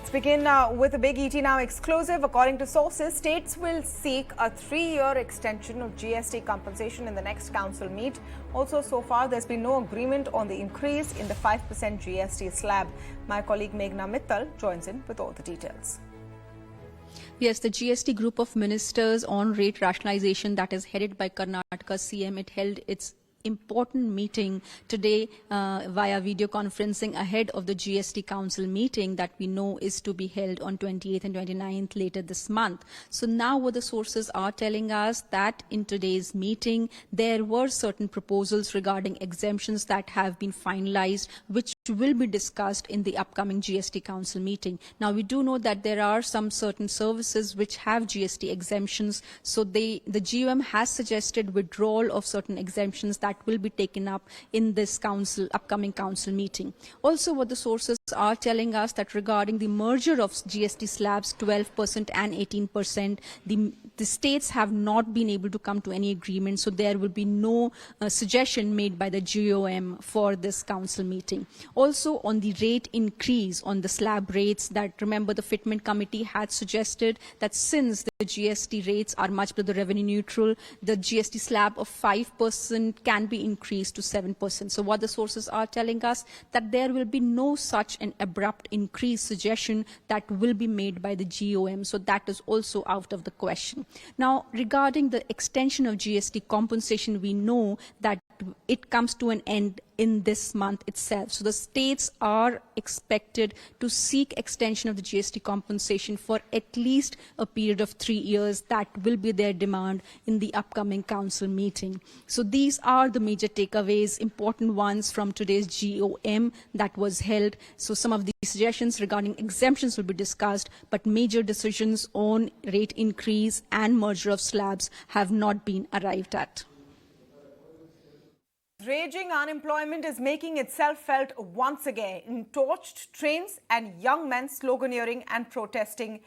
Let's begin with a big ET Now exclusive. According to sources, states will seek a 3-year extension of GST compensation in the next council meet. Also, so far, there's been no agreement on the increase in the 5% GST slab. My colleague Meghna Mittal joins in with all the details. Yes, the GST group of ministers on rate rationalization that is headed by Karnataka CM, it held its important meeting today via video conferencing ahead of the GST Council meeting that we know is to be held on 28th and 29th later this month. So now what the sources are telling us that in today's meeting there were certain proposals regarding exemptions that have been finalized, which will be discussed in the upcoming GST Council meeting. Now we do know that there are some certain services which have GST exemptions, so the GUM has suggested withdrawal of certain exemptions that will be taken up in this upcoming council meeting. Also, what the sources are telling us that regarding the merger of GST slabs 12% and 18%, the states have not been able to come to any agreement, so there will be no suggestion made by the GOM for this council meeting. Also, on the rate increase on the slab rates, that remember the fitment committee had suggested that since the GST rates are much below the revenue neutral, the GST slab of 5% can be increased to 7%. So what the sources are telling us that there will be no such an abrupt increase suggestion that will be made by the GOM. So that is also out of the question. Now, regarding the extension of GST compensation, we know that it comes to an end in this month itself. So the states are expected to seek extension of the GST compensation for at least a period of 3 years. That will be their demand in the upcoming council meeting. So these are the major takeaways, important ones from today's GOM that was held. So some of the suggestions regarding exemptions will be discussed, but major decisions on rate increase and merger of slabs have not been arrived at. Raging unemployment is making itself felt once again in torched trains and young men sloganeering and protesting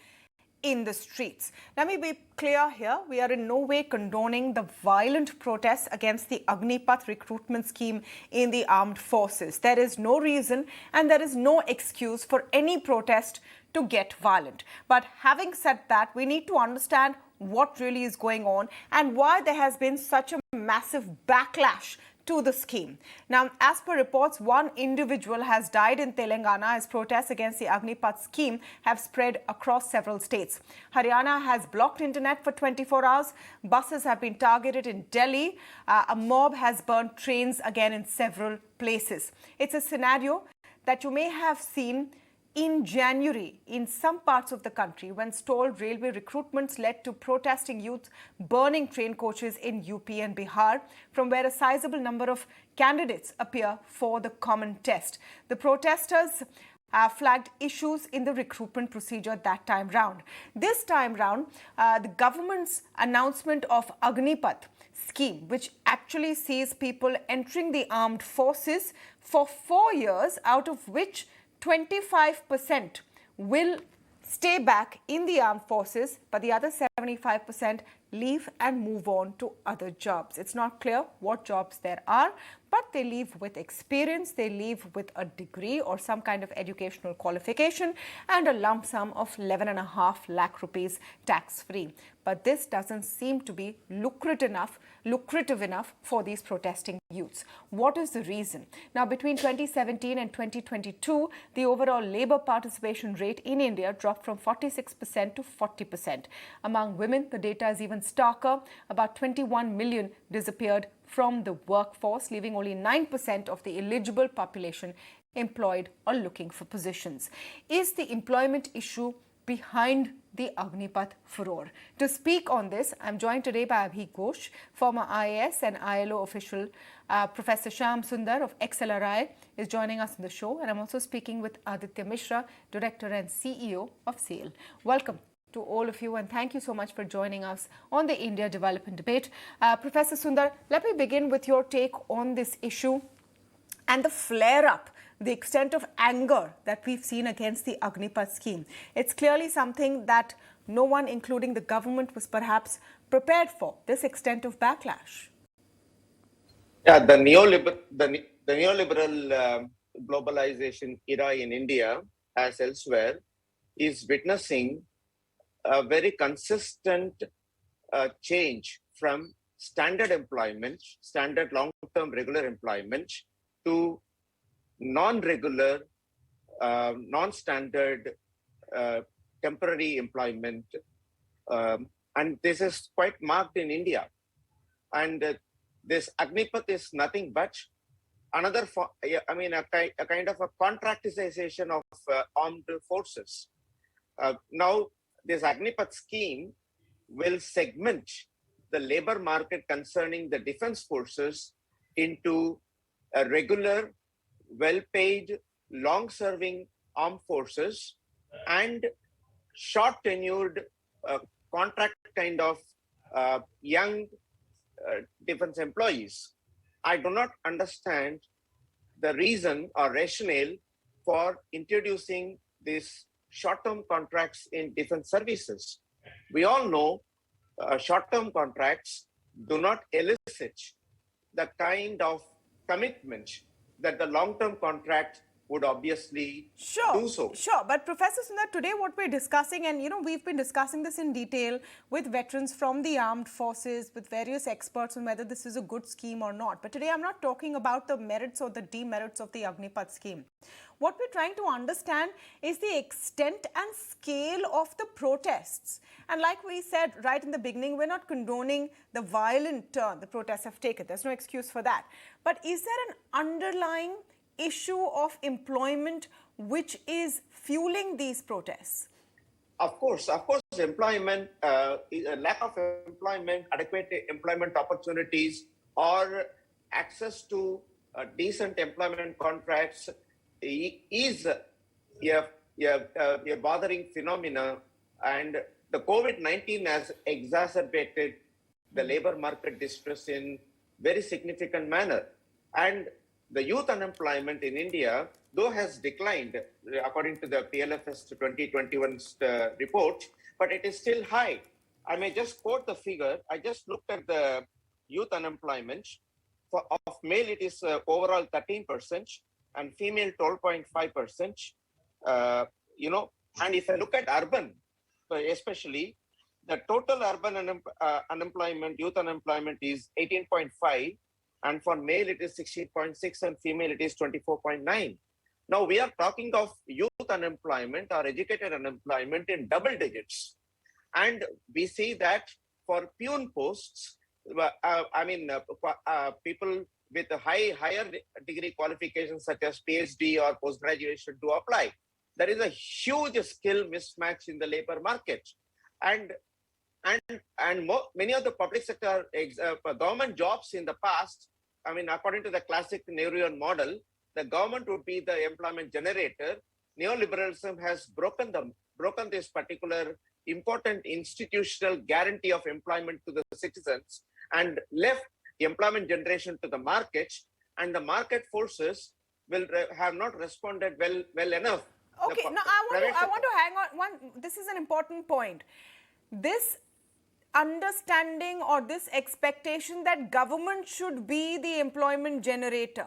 in the streets. Let me be clear here. We are in no way condoning the violent protests against the Agnipath recruitment scheme in the armed forces. There is no reason and there is no excuse for any protest to get violent. But having said that, we need to understand what really is going on and why there has been such a massive backlash to the scheme. Now, as per reports, one individual has died in Telangana as protests against the Agnipath scheme have spread across several states. Haryana has blocked internet for 24 hours. Buses have been targeted in Delhi. A mob has burnt trains again in several places. It's a scenario that you may have seen in January in some parts of the country when stalled railway recruitments led to protesting youth burning train coaches in UP and Bihar, from where a sizable number of candidates appear for the common test. The protesters flagged issues in the recruitment procedure that time round. This time round, the government's announcement of Agnipath scheme, which actually sees people entering the armed forces for 4 years, out of which 25% will stay back in the armed forces, but the other 75% leave and move on to other jobs. It's not clear what jobs there are, but they leave with experience, they leave with a degree or some kind of educational qualification and a lump sum of 11.5 lakh rupees tax-free. But this doesn't seem to be lucrative enough for these protesting youths. What is the reason? Now, between 2017 and 2022, the overall labor participation rate in India dropped from 46% to 40%. Among women, the data is even starker. About 21 million disappeared from the workforce, leaving only 9% of the eligible population employed or looking for positions. Is the employment issue behind the Agnipath furor? To speak on this, I'm joined today by Abhik Ghosh, former IAS and ILO official. Professor Shyam Sunder of XLRI is joining us on the show, and I'm also speaking with Aditya Mishra, Director and CEO of CIEL. Welcome to all of you, and thank you so much for joining us on the India Development Debate. Professor Sundar, let me begin with your take on this issue and the flare-up, the extent of anger that we've seen against the Agnipath scheme. It's clearly something that no one, including the government, was perhaps prepared for, this extent of backlash. Yeah, the neoliberal globalization era in India, as elsewhere, is witnessing a very consistent change from standard employment, standard long-term regular employment, to non-regular, non-standard temporary employment. And this is quite marked in India. And this Agnipath is nothing but another, a kind of a contractization of armed forces. Now, this Agnipath scheme will segment the labor market concerning the defense forces into a regular, well-paid, long-serving armed forces and short-tenured contract kind of young defense employees. I do not understand the reason or rationale for introducing these short-term contracts in defense services. We all know short-term contracts do not elicit the kind of commitment that the long-term contract would obviously do so. Sure. But Professor Sundar, today what we're discussing, and we've been discussing this in detail with veterans from the armed forces, with various experts on whether this is a good scheme or not. But today I'm not talking about the merits or the demerits of the Agnipath scheme. What we're trying to understand is the extent and scale of the protests. And like we said right in the beginning, we're not condoning the violent turn the protests have taken. There's no excuse for that. But is there an underlying issue of employment which is fueling these protests? Of course, employment, lack of employment, adequate employment opportunities, or access to decent employment contracts is a bothering phenomena, and the COVID-19 has exacerbated the labor market distress in very significant manner. And the youth unemployment in India, though has declined according to the PLFS 2021 report, but it is still high. I may just quote the figure. I just looked at the youth unemployment. Of male, it is overall 13%, and female 12.5%. And if I look at urban, especially, the total urban unemployment, youth unemployment is 18.5. And for male, it is 16.6, and female, it is 24.9. Now, we are talking of youth unemployment or educated unemployment in double digits. And we see that for peon posts, people with a higher degree qualifications such as PhD or post-graduation to apply. There is a huge skill mismatch in the labor market. And many of the public sector government jobs in the past, according to the classic Nehruian model, the government would be the employment generator. Neoliberalism has broken this particular important institutional guarantee of employment to the citizens and left employment generation to the market, and the market forces have not responded well enough. Okay, now I want to hang on. This is an important point. This understanding or this expectation that government should be the employment generator.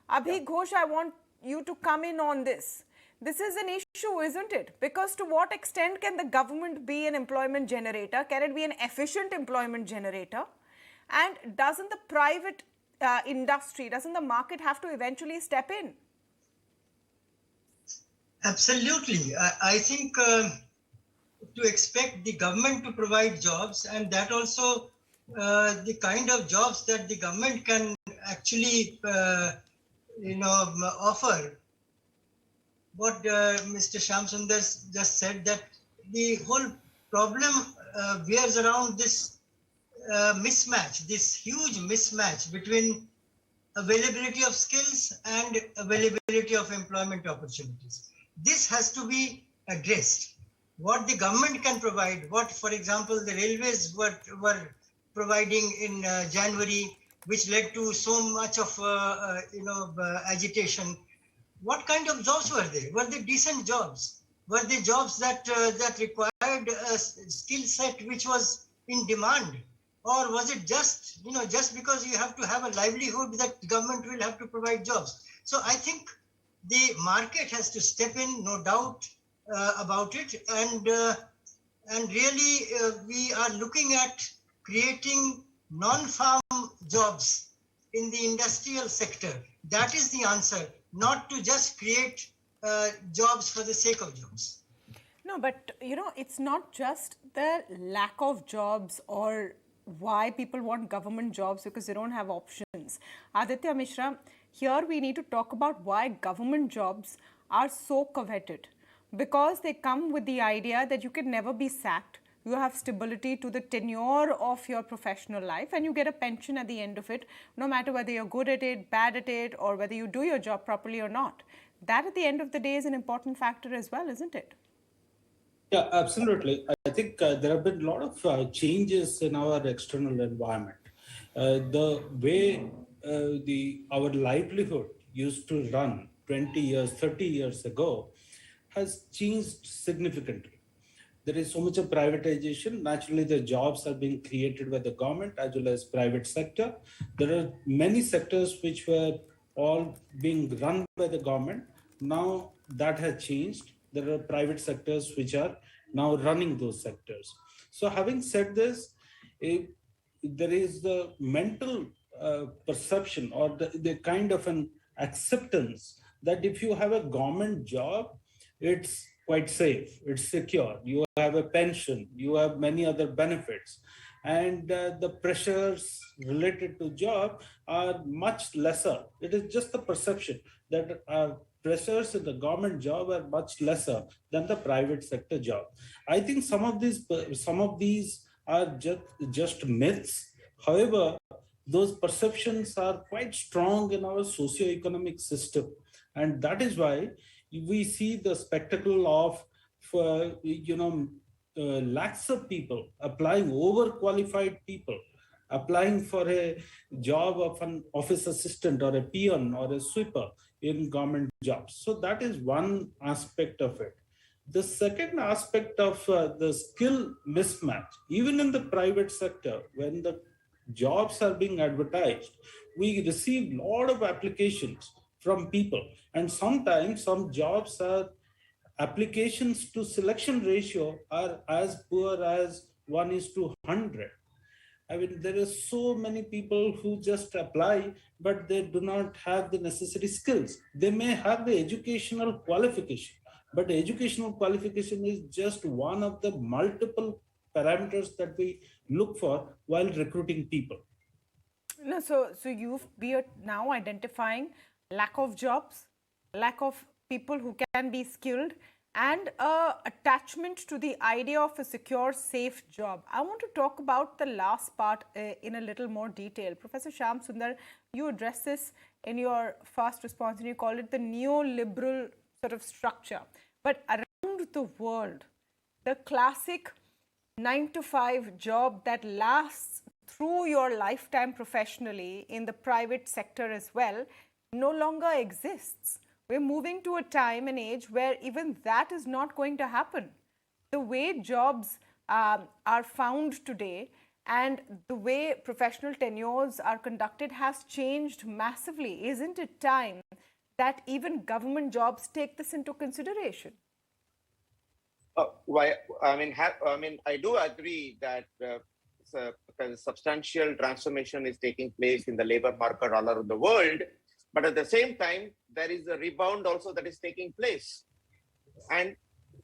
Abhik Ghosh, I want you to come in on this. This is an issue, isn't it? Because to what extent can the government be an employment generator? Can it be an efficient employment generator? And doesn't the private industry, doesn't the market have to eventually step in? Absolutely. I think to expect the government to provide jobs, and that also the kind of jobs that the government can actually offer. What Mr. Shyam Sunder just said, that the whole problem veers around this mismatch, this huge mismatch between availability of skills and availability of employment opportunities. This has to be addressed. What the government can provide, what, for example, the railways were providing in January, which led to so much of agitation. What kind of jobs were they? Were they decent jobs? Were they jobs that required a skill set which was in demand? Or was it just because you have to have a livelihood that the government will have to provide jobs? So I think the market has to step in, no doubt. about it, and really we are looking at creating non-farm jobs in the industrial sector. That is the answer, not to just create jobs for the sake of jobs. No, but it's not just the lack of jobs or why people want government jobs because they don't have options. Aditya Mishra, here we need to talk about why government jobs are so coveted. Because they come with the idea that you can never be sacked, you have stability to the tenure of your professional life, and you get a pension at the end of it, no matter whether you're good at it, bad at it, or whether you do your job properly or not. That at the end of the day is an important factor as well, isn't it? Yeah, absolutely. I think there have been a lot of changes in our external environment. The way our livelihood used to run 20 years, 30 years ago has changed significantly. There is so much of privatization. Naturally, the jobs are being created by the government as well as private sector. There are many sectors which were all being run by the government. Now that has changed. There are private sectors which are now running those sectors. So having said this, there is the mental perception or the kind of an acceptance that if you have a government job, it's quite safe, it's secure, you have a pension, you have many other benefits, and the pressures related to job are much lesser. It is just the perception that pressures in the government job are much lesser than the private sector job. I think some of these are just myths. However, those perceptions are quite strong in our socio-economic system, and that is why we see the spectacle of lakhs of people applying, overqualified people applying for a job of an office assistant or a peon or a sweeper in government jobs. So that is one aspect of it. The second aspect of the skill mismatch, even in the private sector, when the jobs are being advertised, we receive a lot of applications from people, and sometimes some jobs are applications to selection ratio are as poor as 1:100. I mean, there are so many people who just apply, but they do not have the necessary skills. They may have the educational qualification, but educational qualification is just one of the multiple parameters that we look for while recruiting people. No, so we are now identifying lack of jobs, lack of people who can be skilled, and attachment to the idea of a secure, safe job. I want to talk about the last part in a little more detail. Professor Shyam Sunder, you addressed this in your first response and you called it the neoliberal sort of structure. But around the world, the classic 9-to-5 job that lasts through your lifetime professionally in the private sector as well no longer exists. We're moving to a time and age where even that is not going to happen. The way jobs are found today and the way professional tenures are conducted has changed massively. Isn't it time that even government jobs take this into consideration? I do agree that a substantial transformation is taking place in the labor market all around the world. But at the same time, there is a rebound also that is taking place. And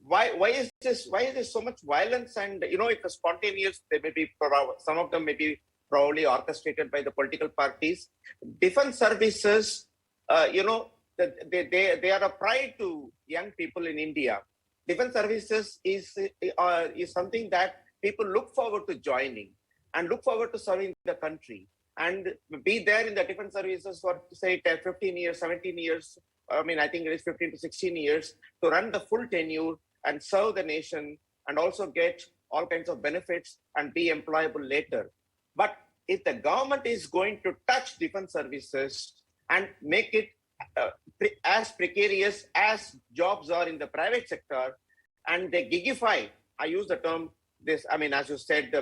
why is this so much violence? And it's spontaneous. They may be some of them may be probably orchestrated by the political parties. Defense services, they are a pride to young people in India. Defense services is something that people look forward to joining and look forward to serving the country and be there in the defense services for, say, 10, 15 years, 17 years. I think it is 15 to 16 years to run the full tenure and serve the nation and also get all kinds of benefits and be employable later. But if the government is going to touch defense services and make it as precarious as jobs are in the private sector, and they gigify, I use the term, as you said,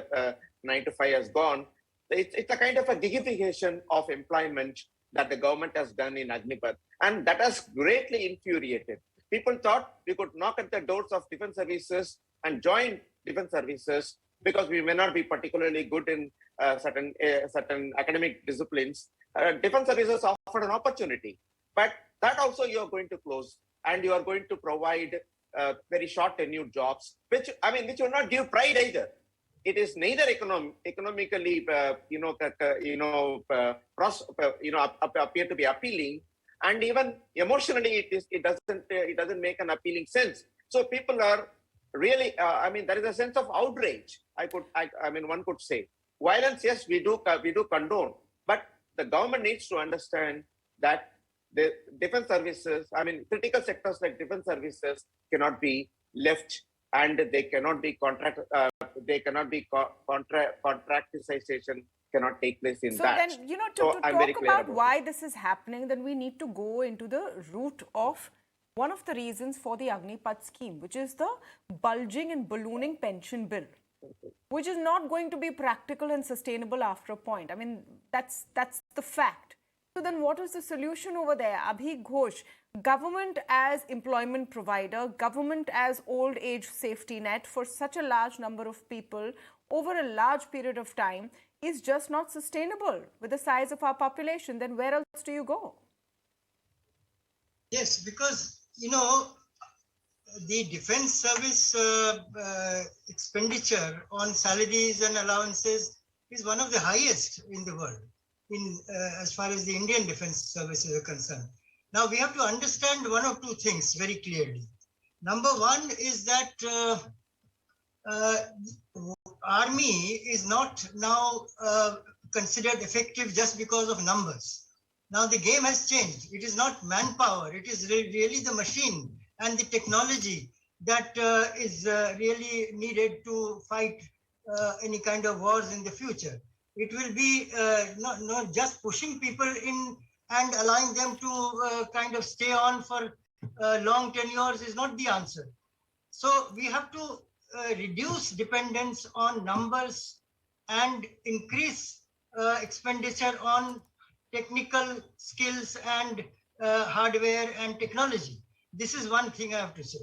9 to 5 has gone. It's a kind of a gigification of employment that the government has done in Agnipath. And that has greatly infuriated. People thought we could knock at the doors of defense services and join defense services because we may not be particularly good in certain academic disciplines. Defense services offered an opportunity, but that also you are going to close, and you are going to provide very short tenured jobs, which will not give pride either. It is neither economically, appear to be appealing, and even emotionally, it doesn't make an appealing sense. So people are really, there is a sense of outrage. One could say violence. Yes, we do condone, but the government needs to understand that the defense services, critical sectors like defense services cannot be left, and they cannot be contractization cannot take place in that. So then, to talk about why this is happening, then we need to go into the root of one of the reasons for the Agnipath scheme, which is the bulging and ballooning pension bill, which is not going to be practical and sustainable after a point. That's the fact. So then what is the solution over there? Abhik Ghosh, government as employment provider, government as old age safety net for such a large number of people over a large period of time is just not sustainable with the size of our population. Then where else do you go? Yes, because, the defense service expenditure on salaries and allowances is one of the highest in the world, as far as the Indian defense services are concerned. Now, we have to understand one or two things very clearly. Number one is that army is not now considered effective just because of numbers. Now the game has changed. It is not manpower. It is really the machine and the technology that is really needed to fight any kind of wars in the future. It will be not just pushing people in and allowing them to kind of stay on for long tenures is not the answer. So we have to reduce dependence on numbers and increase expenditure on technical skills and hardware and technology. This is one thing I have to say.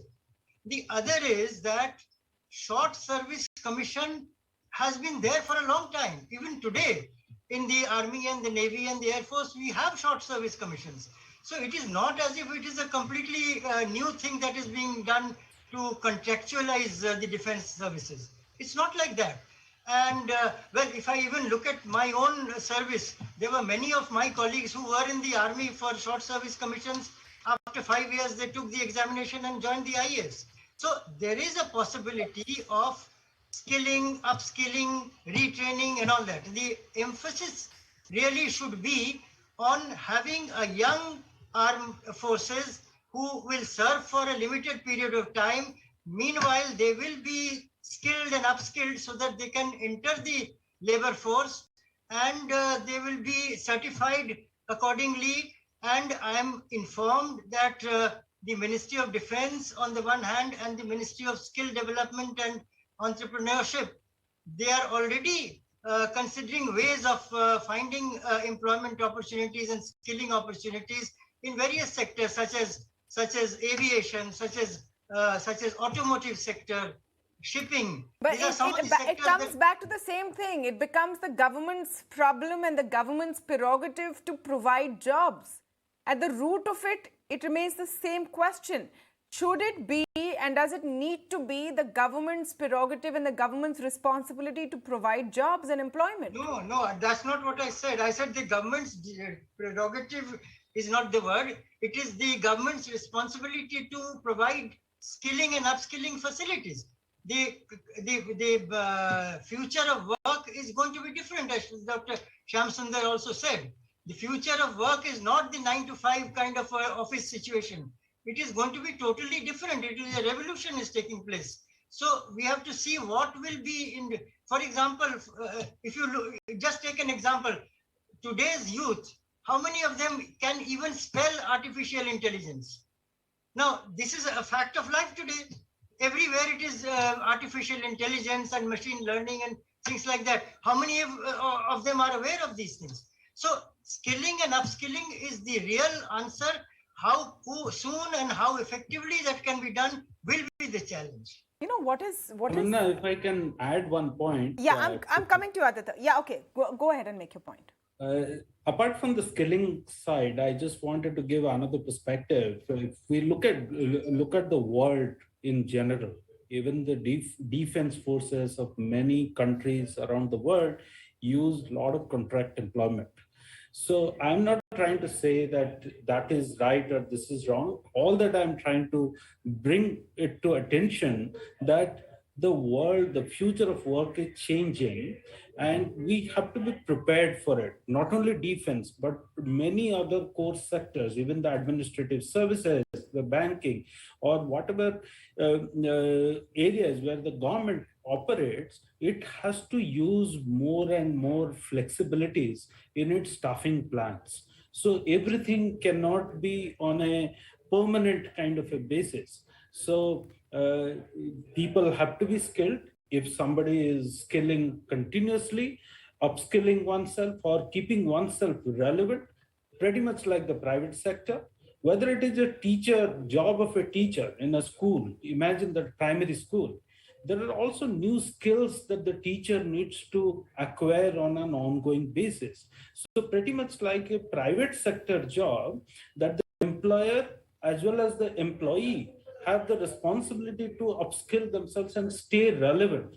The other is that short service commission has been there for a long time. Even today, in the Army and the Navy and the Air Force, we have short service commissions. So it is not as if it is a completely new thing that is being done to contractualize the defense services. It's not like that. And well, if I even look at my own service, there were many of my colleagues who were in the army for short service commissions. After 5 years, they took the examination and joined the IAS. So there is a possibility of skilling, upskilling, retraining and all that. The emphasis really should be on having a young armed forces who will serve for a limited period of time. Meanwhile, they will be skilled and upskilled so that they can enter the labor force, and they will be certified accordingly. And I am informed that the Ministry of Defense on the one hand and the Ministry of Skill Development and Entrepreneurship, they are already considering ways of finding employment opportunities and skilling opportunities in various sectors such as aviation, such as automotive sector, shipping. But it comes back to the same thing. It becomes the government's problem and the government's prerogative to provide jobs. At the root of it, it remains the same question. Should it be, and does it need to be, the government's prerogative and the government's responsibility to provide jobs and employment? No, that's not what I said. I said the government's prerogative is not the word. It is the government's responsibility to provide skilling and upskilling facilities. The future of work is going to be different, as Dr. Shyam Sunder also said. The future of work is not the 9-to-5 kind of office situation. It is going to be totally different. It is a revolution is taking place. So we have to see what will be in, for example, if you just take an example, today's youth, how many of them can even spell artificial intelligence? Now, this is a fact of life today. Everywhere it is artificial intelligence and machine learning and things like that. How many of them are aware of these things? So skilling and upskilling is the real answer how soon and how effectively that can be done will be the challenge. You know, what is... Amanna, if I can add one point. Yeah, I'm coming to you, Aditya. Yeah, okay. Go ahead and make your point. Apart from the skilling side, I just wanted to give another perspective. If we look at the world in general, even the defense forces of many countries around the world use a lot of contract employment. So I'm not trying to say that that is right or this is wrong. All that I'm trying to bring it to attention that the world, the future of work is changing, and we have to be prepared for it. Not only defense, but many other core sectors, even the administrative services, the banking, or whatever areas where the government operates, it has to use more and more flexibilities in its staffing plans. So everything cannot be on a permanent kind of a basis. So people have to be skilled. If somebody is skilling continuously, upskilling oneself or keeping oneself relevant, pretty much like the private sector, whether it is a teacher, job of a teacher in a school, imagine that primary school, there are also new skills that the teacher needs to acquire on an ongoing basis. So pretty much like a private sector job, that the employer as well as the employee have the responsibility to upskill themselves and stay relevant.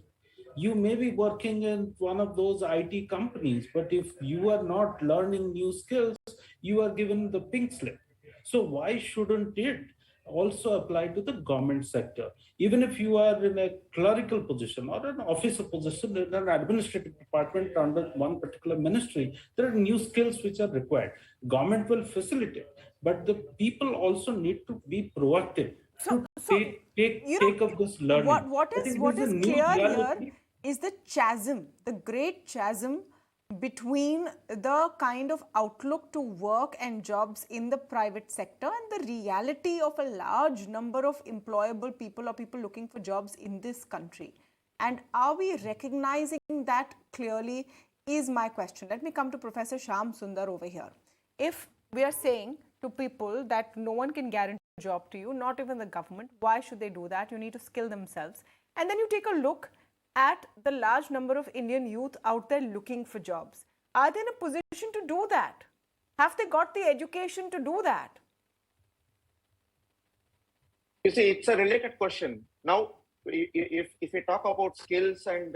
You may be working in one of those IT companies, but if you are not learning new skills, you are given the pink slip. So why shouldn't it also apply to the government sector? Even if you are in a clerical position or an officer position in an administrative department under one particular ministry, there are new skills which are required. Government will facilitate, but the people also need to be proactive to take up this learning. What is clear here is the chasm, the great chasm between the kind of outlook to work and jobs in the private sector and the reality of a large number of employable people or people looking for jobs in this country. And are we recognizing that clearly is my question. Let me come to Professor Shyam Sunder over here. If we are saying to people that no one can guarantee a job to you, not even the government, why should they do that? You need to skill themselves. And then you take a look at the large number of Indian youth out there looking for jobs. Are they in a position to do that? Have they got the education to do that? You see, it's a related question. Now, if we talk about skills and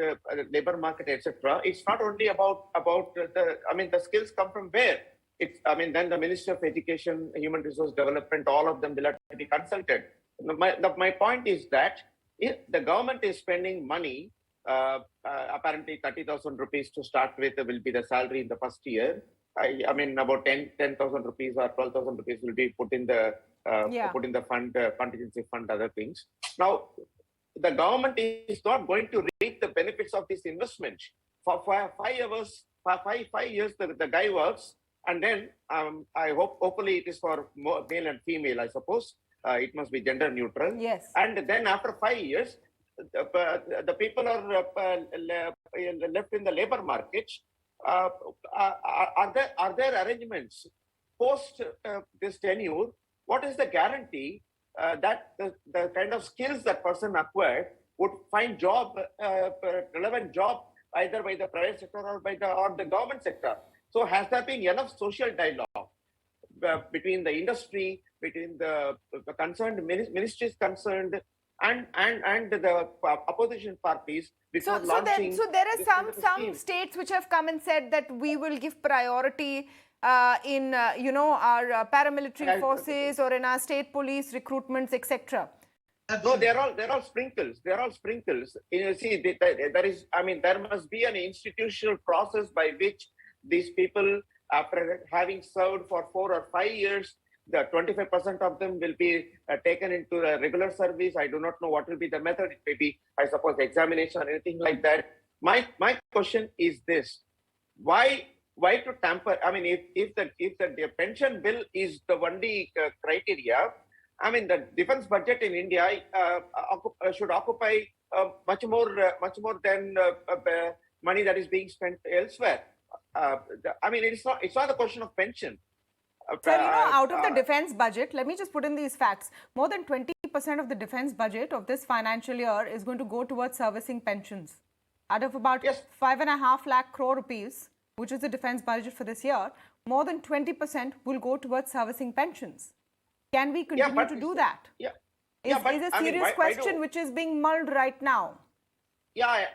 labor market, etc., it's not only about the skills come from where? Then the Minister of Education, Human Resource Development, all of them will have to be consulted. My point is that if the government is spending money, apparently 30,000 rupees to start with will be the salary in the first year. About 10,000 rupees or 12,000 rupees will be put in the fund, contingency fund, other things. Now, the government is not going to reap the benefits of this investment. For 5 years, the guy works, and then hopefully it is for male and female, I suppose. It must be gender neutral. Yes. And then after 5 years, the people are left in the labor market. Are there arrangements post this tenure? What is the guarantee that the kind of skills that person acquired would find relevant job either by the private sector or the government sector? So has there been enough social dialogue between the industry, between the concerned ministries concerned, and the opposition parties before launching? So there are some states which have come and said that we will give priority in our paramilitary forces or in our state police recruitments, etc. No, they're all sprinkles. They're all sprinkles. You see, there must be an institutional process by which these people, after having served for 4 or 5 years, the 25% of them will be taken into a regular service. I do not know what will be the method. It may be, I suppose, examination or anything like that. My question is this: why to tamper? If the pension bill is the only criteria, the defense budget in India should occupy much more than money that is being spent elsewhere. It's not the question of pension. Sir, out of the defense budget, let me just put in these facts. More than 20% of the defense budget of this financial year is going to go towards servicing pensions. Out of about 5.5 lakh crore rupees, which is the defense budget for this year, more than 20% will go towards servicing pensions. Can we continue to do that? Is a serious question which is being mulled right now. Yeah,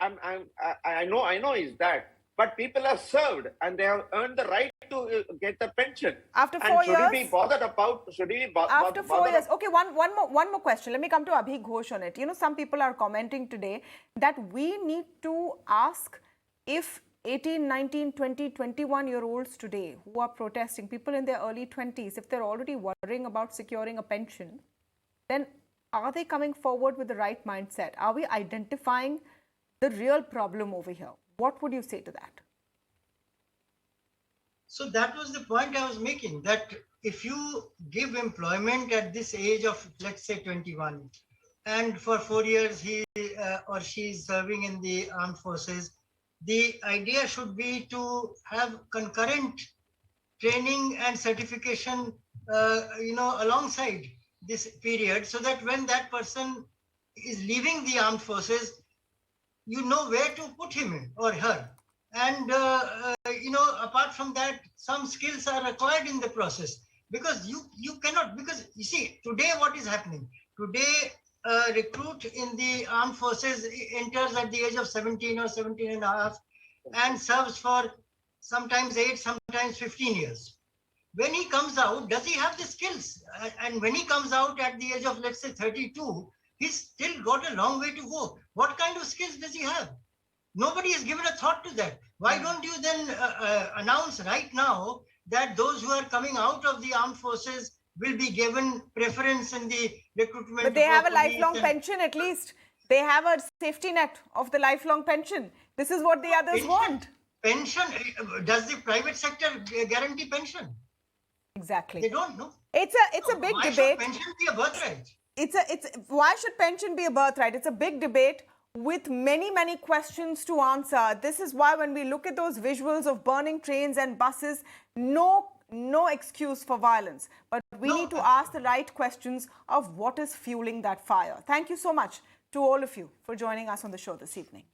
I know is that. But people are served and they have earned the right to get the pension. After 4 years? Should we be bothered about, After 4 years. Okay, one more question. Let me come to Abhik Ghosh on it. Some people are commenting today that we need to ask if 18, 19, 20, 21-year-olds today who are protesting, people in their early 20s, if they're already worrying about securing a pension, then are they coming forward with the right mindset? Are we identifying the real problem over here? What would you say to that? So that was the point I was making, that if you give employment at this age of, let's say, 21, and for 4 years he or she is serving in the armed forces, the idea should be to have concurrent training and certification, alongside this period, so that when that person is leaving the armed forces, you know where to put him in or her. And, apart from that, some skills are required in the process, because you cannot, because you see, today what is happening? Today, a recruit in the armed forces enters at the age of 17 or 17 and a half and serves for sometimes 8, sometimes 15 years. When he comes out, does he have the skills? And when he comes out at the age of, let's say, 32, he's still got a long way to go. What kind of skills does he have? Nobody has given a thought to that. Why don't you then announce right now that those who are coming out of the armed forces will be given preference in the recruitment? But they have a lifelong pension at least. They have a safety net of the lifelong pension. This is what the others want. Pension? Does the private sector guarantee pension? Exactly. They don't know. It's a big Why debate. Should pension be a birthright? Why should pension be a birthright? It's a big debate with many questions to answer. This is why when we look at those visuals of burning trains and buses, no excuse for violence. But we need to ask the right questions of what is fueling that fire. Thank you so much to all of you for joining us on the show this evening.